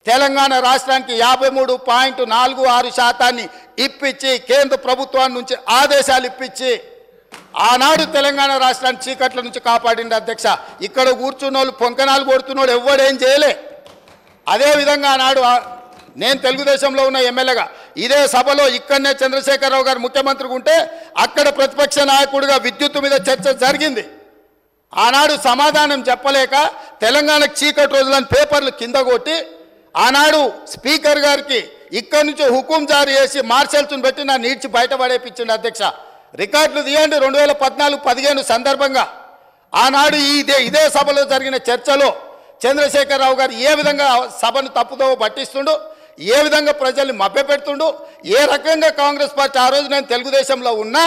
తెలంగాణ రాష్ట్రానికి 53.46% ఇప్పించి కేంద్ర ప్రభుత్వం నుంచి ఆదేశాలు ఇప్పించి ఆనాడు తెలంగాణ రాష్ట్రాన్ని చీకట్ల నుంచి కాపాడింది అధ్యక్ష. ఇక్కడ కూర్చున్నోళ్ళు పొంకనాలు కొడుతున్నోడు ఎవడేం చేయలే. అదేవిధంగా ఆనాడు నేను తెలుగుదేశంలో ఉన్న ఎమ్మెల్యేగా ఇదే సభలో ఇక్కడనే చంద్రశేఖరరావు గారు ముఖ్యమంత్రిగా ఉంటే అక్కడ ప్రతిపక్ష నాయకుడిగా విద్యుత్తు మీద చర్చ జరిగింది. ఆనాడు సమాధానం చెప్పలేక తెలంగాణకు చీకటి రోజులని పేపర్లు కింద కొట్టి ఆనాడు స్పీకర్ గారికి ఇక్కడి నుంచి హుకుం జారీ చేసి మార్షల్స్ను పెట్టి నా నీడ్చి బయటపడేపించింది అధ్యక్ష. రికార్డులు తీయండి. 2014-15 సందర్భంగా ఆనాడు ఇదే సభలో జరిగిన చర్చలో చంద్రశేఖరరావు గారు ఏ విధంగా సభను తప్పుదోవ పట్టిస్తుండు, ఏ విధంగా ప్రజల్ని మభ్యపెడుతుండు, ఏ రకంగా కాంగ్రెస్ పార్టీ ఆ రోజు నేను తెలుగుదేశంలో ఉన్నా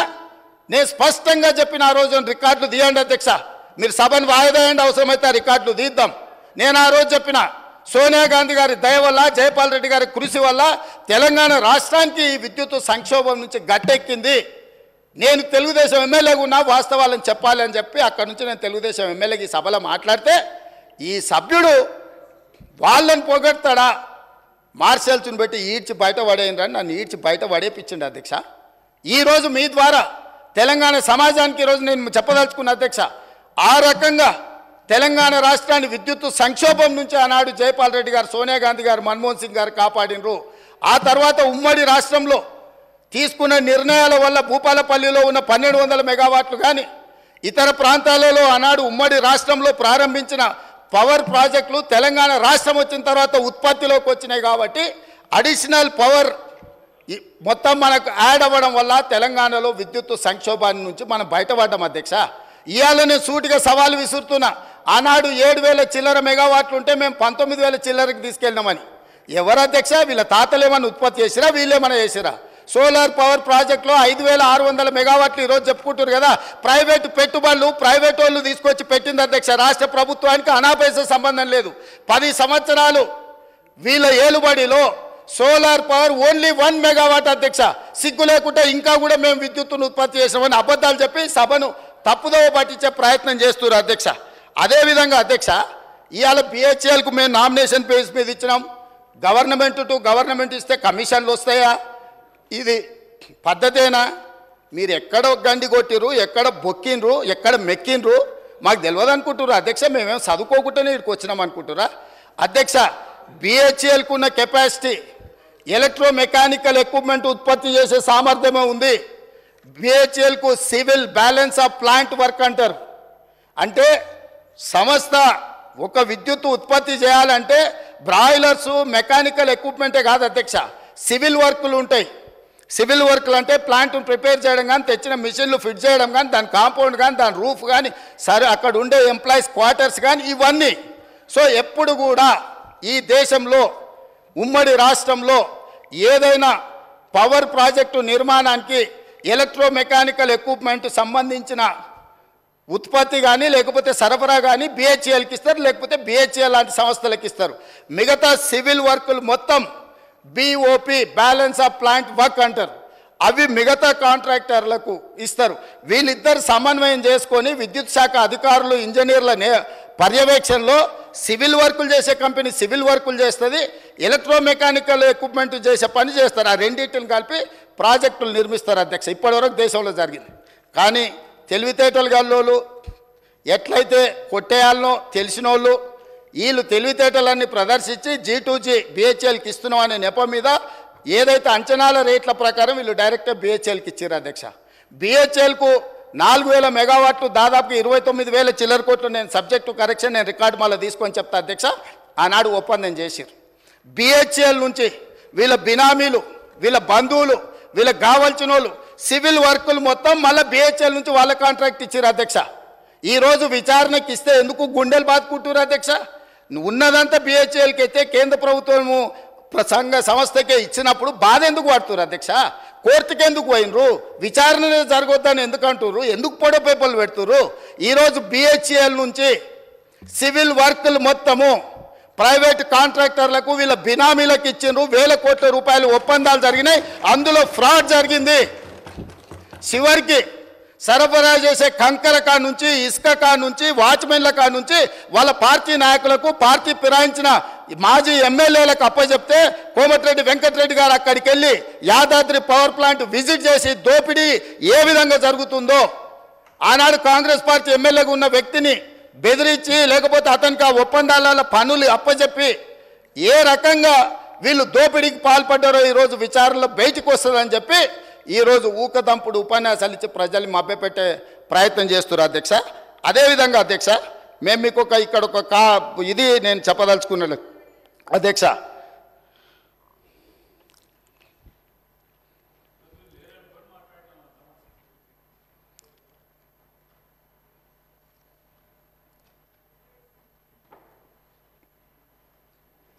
నేను స్పష్టంగా చెప్పిన ఆ రోజు రికార్డులు తీయండి అధ్యక్ష, మీరు సభను వాయిదా వేయండి, అవసరమైతే ఆ రికార్డులు తీద్దాం. నేను ఆ రోజు చెప్పిన సోనియా గాంధీ గారి దయ వల్ల జయపాల్ రెడ్డి గారి కృషి వల్ల తెలంగాణ రాష్ట్రానికి ఈ విద్యుత్ సంక్షోభం నుంచి గట్టెక్కింది. నేను తెలుగుదేశం ఎమ్మెల్యేగా ఉన్నా వాస్తవాలను చెప్పాలి అని చెప్పి అక్కడి నుంచి నేను తెలుగుదేశం ఎమ్మెల్యేకి ఈ సభలో మాట్లాడితే ఈ సభ్యుడు వాళ్ళని పొగడతాడా, మార్షల్స్ని పెట్టి ఈడ్చి బయట పడేయండి, నన్ను ఈడ్చి బయట పడేపించండి అధ్యక్ష. ఈరోజు మీ ద్వారా తెలంగాణ సమాజానికి ఈరోజు నేను చెప్పదలుచుకున్న అధ్యక్ష, ఆ రకంగా తెలంగాణ రాష్ట్రాన్ని విద్యుత్ సంక్షోభం నుంచి ఆనాడు జయపాల్ రెడ్డి గారు, సోనియా గాంధీ గారు, మన్మోహన్ సింగ్ గారు కాపాడినరు. ఆ తర్వాత ఉమ్మడి రాష్ట్రంలో తీసుకున్న నిర్ణయాల వల్ల భూపాలపల్లిలో ఉన్న 1200 మెగావాట్లు కానీ ఇతర ప్రాంతాలలో ఆనాడు ఉమ్మడి రాష్ట్రంలో ప్రారంభించిన పవర్ ప్రాజెక్టులు తెలంగాణ రాష్ట్రం వచ్చిన తర్వాత ఉత్పత్తిలోకి వచ్చినాయి. కాబట్టి అడిషనల్ పవర్ మొత్తం మనకు యాడ్ అవ్వడం వల్ల తెలంగాణలో విద్యుత్ సంక్షోభాన్ని నుంచి మనం బయటపడ్డాం అధ్యక్ష. ఇవాళ నేను సూటిగా సవాలు విసురుతున్నా. ఆనాడు 7000 చిల్లర మెగావాట్లు ఉంటే మేము 19,000 చిల్లరకి తీసుకెళ్ళినామని. ఎవరు అధ్యక్ష? వీళ్ళ తాతలు ఏమన్నా ఉత్పత్తి చేసిరా, వీళ్ళేమన్నా చేసిరా? సోలార్ పవర్ ప్రాజెక్టులో 5,600 మెగావాట్లు ఈరోజు చెప్పుకుంటారు కదా. ప్రైవేటు పెట్టుబడులు ప్రైవేట్ వాళ్ళు తీసుకొచ్చి పెట్టింది అధ్యక్ష. రాష్ట్ర ప్రభుత్వానికి అనాపైస సంబంధం లేదు. 10 సంవత్సరాలు వీళ్ళ ఏలుబడిలో సోలార్ పవర్ ఓన్లీ 1 మెగావాట్ అధ్యక్ష. సిగ్గు లేకుంటే ఇంకా కూడా మేము విద్యుత్తును ఉత్పత్తి చేసామని అబద్ధాలు చెప్పి సభను తప్పుదోవ పట్టించే ప్రయత్నం చేస్తున్నారు అధ్యక్ష. అదేవిధంగా అధ్యక్ష, ఇవాళ బిహెచ్ఎల్కు మేము నామినేషన్ పేజ్ మీద ఇచ్చినాం. గవర్నమెంట్ టు గవర్నమెంట్ ఇస్తే కమిషన్లు వస్తాయా? ఇది పద్ధతేనా? మీరు ఎక్కడ గండి కొట్టిరు, ఎక్కడ బొక్కిండ్రు, ఎక్కడ మెక్కిండ్రు మాకు తెలియదు అనుకుంటున్నారు అధ్యక్ష. మేమేం చదువుకోకుండానే ఇక్కడికి వచ్చినాం అనుకుంటురా అధ్యక్ష? బిహెచ్ఎల్కు ఉన్న కెపాసిటీ ఎలక్ట్రో మెకానికల్ ఎక్విప్మెంట్ ఉత్పత్తి చేసే సామర్థ్యమే ఉంది. బిహెచ్ఎల్కు civil balance of plant work అంటారు. అంటే సంస్థ ఒక విద్యుత్ ఉత్పత్తి చేయాలంటే బ్రాయిలర్సు మెకానికల్ ఎక్విప్మెంటే కాదు అధ్యక్ష, సివిల్ వర్కులు ఉంటాయి. సివిల్ వర్కులు అంటే ప్లాంట్ను ప్రిపేర్ చేయడం కానీ, తెచ్చిన మిషన్లు ఫిట్ చేయడం కానీ, దాని కాంపౌండ్ కానీ, దాని రూఫ్ కానీ, సరే అక్కడ ఉండే ఎంప్లాయీస్ క్వార్టర్స్ కానీ, ఇవన్నీ. సో ఎప్పుడు కూడా ఈ దేశంలో ఉమ్మడి రాష్ట్రంలో ఏదైనా పవర్ ప్రాజెక్టు నిర్మాణానికి ఎలక్ట్రో మెకానికల్ ఎక్విప్మెంట్ సంబంధించిన ఉత్పత్తి కానీ లేకపోతే సరఫరా కానీ బిహెచ్ఎల్కి ఇస్తారు, లేకపోతే బిహెచ్ఎల్ లాంటి సంస్థలకు ఇస్తారు. మిగతా సివిల్ వర్కులు మొత్తం BOP balance of plant work అంటారు. అవి మిగతా కాంట్రాక్టర్లకు ఇస్తారు. వీళ్ళిద్దరు సమన్వయం చేసుకొని విద్యుత్ శాఖ అధికారులు ఇంజనీర్ల పర్యవేక్షణలో సివిల్ వర్కులు చేసే కంపెనీ సివిల్ వర్కులు చేస్తుంది, ఎలక్ట్రో మెకానికల్ ఎక్విప్మెంట్ చేసే పని చేస్తారు. ఆ రెండింటిని కలిపి ప్రాజెక్టులు నిర్మిస్తారు అధ్యక్ష. ఇప్పటివరకు దేశంలో జరిగింది. కానీ తెలివితేటలు గల్లోళ్ళు ఎట్లయితే కొట్టేయాలనో తెలిసిన వాళ్ళు వీళ్ళు తెలివితేటలన్నీ ప్రదర్శించి G2G బిహెచ్ఎల్కి ఇస్తున్నాం అనే నెపం మీద ఏదైతే అంచనాల రేట్ల ప్రకారం వీళ్ళు డైరెక్ట్గా బిహెచ్ఎల్కి ఇచ్చారు అధ్యక్ష. బిహెచ్ఎల్కు 4,000 మెగావాట్లు దాదాపు 29,000 చిల్లర కోట్లు. నేను సబ్జెక్టు కరెక్షన్ నేను రికార్డు మళ్ళీ తీసుకొని చెప్తా అధ్యక్ష. ఆనాడు ఒప్పందం చేశారు. బిహెచ్ఎల్ నుంచి వీళ్ళ బినామీలు, వీళ్ళ బంధువులు, వీళ్ళకి కావాల్సిన వాళ్ళు సివిల్ వర్కులు మొత్తం మళ్ళీ బిహెచ్ఎల్ నుంచి వాళ్ళ కాంట్రాక్ట్ ఇచ్చారు అధ్యక్ష. ఈరోజు విచారణకి ఇస్తే ఎందుకు గుండెలు బాదుకుంటారు అధ్యక్ష? ఉన్నదంతా బిహెచ్ఎల్కి అయితే కేంద్ర ప్రభుత్వము సంస్థకే ఇచ్చినప్పుడు బాధ ఎందుకు పడుతున్నారు అధ్యక్ష? కోర్టుకి ఎందుకు పోయినరు? విచారణ జరగొద్దని ఎందుకు అంటున్నారు? ఎందుకు పొడవ పేపర్లు పెడుతున్నారు? ఈరోజు బిహెచ్ఎల్ నుంచి సివిల్ వర్కులు మొత్తము ప్రైవేట్ కాంట్రాక్టర్లకు వీళ్ళ బినామీలకు ఇచ్చిండ్రు. 1,000 కోట్ల రూపాయలు ఒప్పందాలు జరిగినాయి. అందులో ఫ్రాడ్ జరిగింది. చివరికి సరఫరా చేసే కంకర కా నుంచి ఇసుక కా నుంచి వాచ్మెన్ల కా నుంచి వాళ్ళ పార్టీ నాయకులకు పార్టీ ఫిరాయించిన మాజీ ఎమ్మెల్యేలకు అప్పచెప్తే కోమటిరెడ్డి వెంకటరెడ్డి గారు అక్కడికి వెళ్ళి యాదాద్రి పవర్ ప్లాంట్ విజిట్ చేసి దోపిడీ ఏ విధంగా జరుగుతుందో ఆనాడు కాంగ్రెస్ పార్టీ ఎమ్మెల్యేగా ఉన్న వ్యక్తిని బెదిరించి లేకపోతే అతనికి ఆ ఒప్పందాల పనులు అప్పచెప్పి ఏ రకంగా వీళ్ళు దోపిడీకి పాల్పడ్డారో ఈరోజు విచారణలో బయటకు వస్తుందని చెప్పి ఈరోజు ఊకదంపుడు ఉపన్యాసాలు ఇచ్చి ప్రజల్ని మభ్యపెట్టే ప్రయత్నం చేస్తున్నారు అధ్యక్ష. అదేవిధంగా అధ్యక్ష మేము మీకు ఇక్కడ ఒక ఇది నేను చెప్పదలుచుకున్నాను అధ్యక్ష.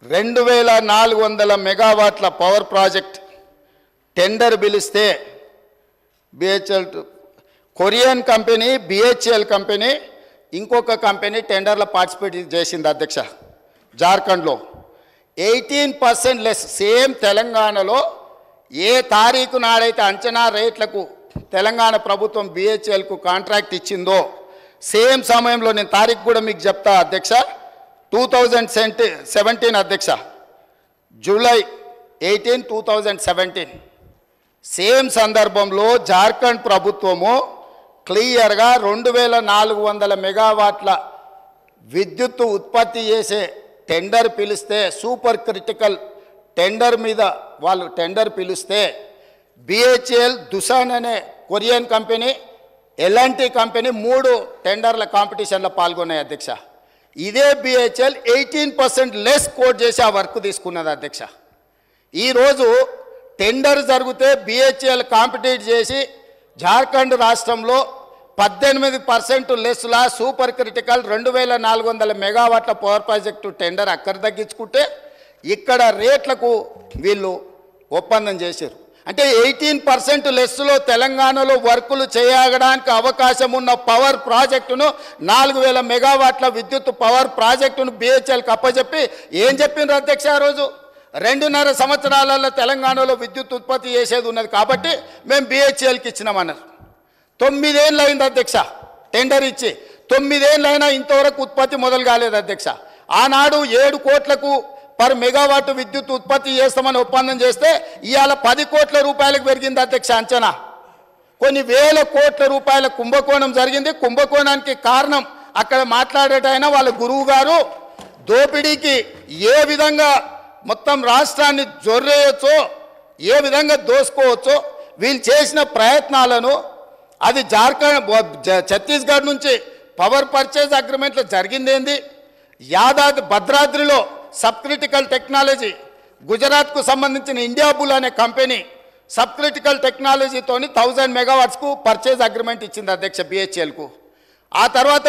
రెండు 2400 మెగావాట్ల పవర్ ప్రాజెక్ట్ టెండర్ పిలిస్తే BHEL Korean company BHEL company ఇంకొక కంపెనీ టెండర్లో పార్టిసిపేట్ చేసింది అధ్యక్ష. జార్ఖండ్లో 18% లెస్. సేమ్ తెలంగాణలో ఏ తారీఖు నాడైతే అంచనా రేట్లకు తెలంగాణ ప్రభుత్వం బిహెచ్ఎల్కు కాంట్రాక్ట్ ఇచ్చిందో సేమ్ సమయంలో నేను తారీఖు కూడా మీకు చెప్తా అధ్యక్ష. 2017 అధ్యక్ష, జూలై 18, 2017 సేమ్ సందర్భంలో జార్ఖండ్ ప్రభుత్వము క్లియర్గా 2400 మెగావాట్ల విద్యుత్ ఉత్పత్తి చేసే టెండర్ పిలిస్తే సూపర్ క్రిటికల్ టెండర్ మీద వాళ్ళు టెండర్ పిలిస్తే బిహెచ్ఎల్, దుసాన్ అనే కొరియన్ కంపెనీ, ఎల్ఎన్టీ కంపెనీ 3 టెండర్ల కాంపిటీషన్లో పాల్గొన్నాయి అధ్యక్ష. ఇదే బిహెచ్ఎల్ 18% లెస్ కోట్ చేసి ఆ వర్క్ తీసుకున్నది అధ్యక్ష. ఈరోజు టెండర్ జరిగితే బిహెచ్ఎల్ కాంపిటీట్ చేసి జార్ఖండ్ రాష్ట్రంలో 18% లెస్లా సూపర్ క్రిటికల్ 2400 మెగావాట్ల పవర్ ప్రాజెక్టు టెండర్ అక్కడ తగ్గించుకుంటే ఇక్కడ రేట్లకు వీళ్ళు ఒప్పందం చేశారు. అంటే 18% లెస్లో తెలంగాణలో వర్కులు చేయడానికి అవకాశం ఉన్న పవర్ ప్రాజెక్టును 4000 మెగావాట్ల విద్యుత్ పవర్ ప్రాజెక్టును బిహెచ్ఎల్కి అప్పచెప్పి ఏం చెప్పిండ్రు అధ్యక్ష? ఆ రోజు 2.5 సంవత్సరాలలో తెలంగాణలో విద్యుత్ ఉత్పత్తి చేసేది ఉన్నది కాబట్టి మేము బిహెచ్ఎల్కి ఇచ్చినామన్నారు. 9 ఏళ్ళు అయింది అధ్యక్ష టెండర్ ఇచ్చి. 9 ఏళ్ళైనా ఇంతవరకు ఉత్పత్తి మొదలు కాలేదు అధ్యక్ష. ఆనాడు 7 కోట్లకు పర్ మెగావాట్ విద్యుత్ ఉత్పత్తి చేస్తామని ఒప్పందం చేస్తే ఇవాళ 10 కోట్ల రూపాయలకు పెరిగింది అధ్యక్ష అంచనా. కొన్ని వేల కోట్ల రూపాయల కుంభకోణం జరిగింది. కుంభకోణానికి కారణం అక్కడ మాట్లాడేటైనా వాళ్ళ గురువు గారు దోపిడీకి ఏ విధంగా మొత్తం రాష్ట్రాన్ని జొర్రేయచ్చో, ఏ విధంగా దోసుకోవచ్చో వీళ్ళు చేసిన ప్రయత్నాలను అది జార్ఖండ్ ఛత్తీస్గఢ్ నుంచి పవర్ పర్చేజ్ అగ్రిమెంట్లో జరిగిందేంది, భద్రాద్రిలో సబ్ క్రిటికల్ టెక్నాలజీ గుజరాత్కు సంబంధించిన ఇండియా బుల్ అనే కంపెనీ సబ్ క్రిటికల్ టెక్నాలజీతోని 1000 మెగావాట్స్కు పర్చేజ్ అగ్రిమెంట్ ఇచ్చింది అధ్యక్ష బిహెచ్ఎల్కు. ఆ తర్వాత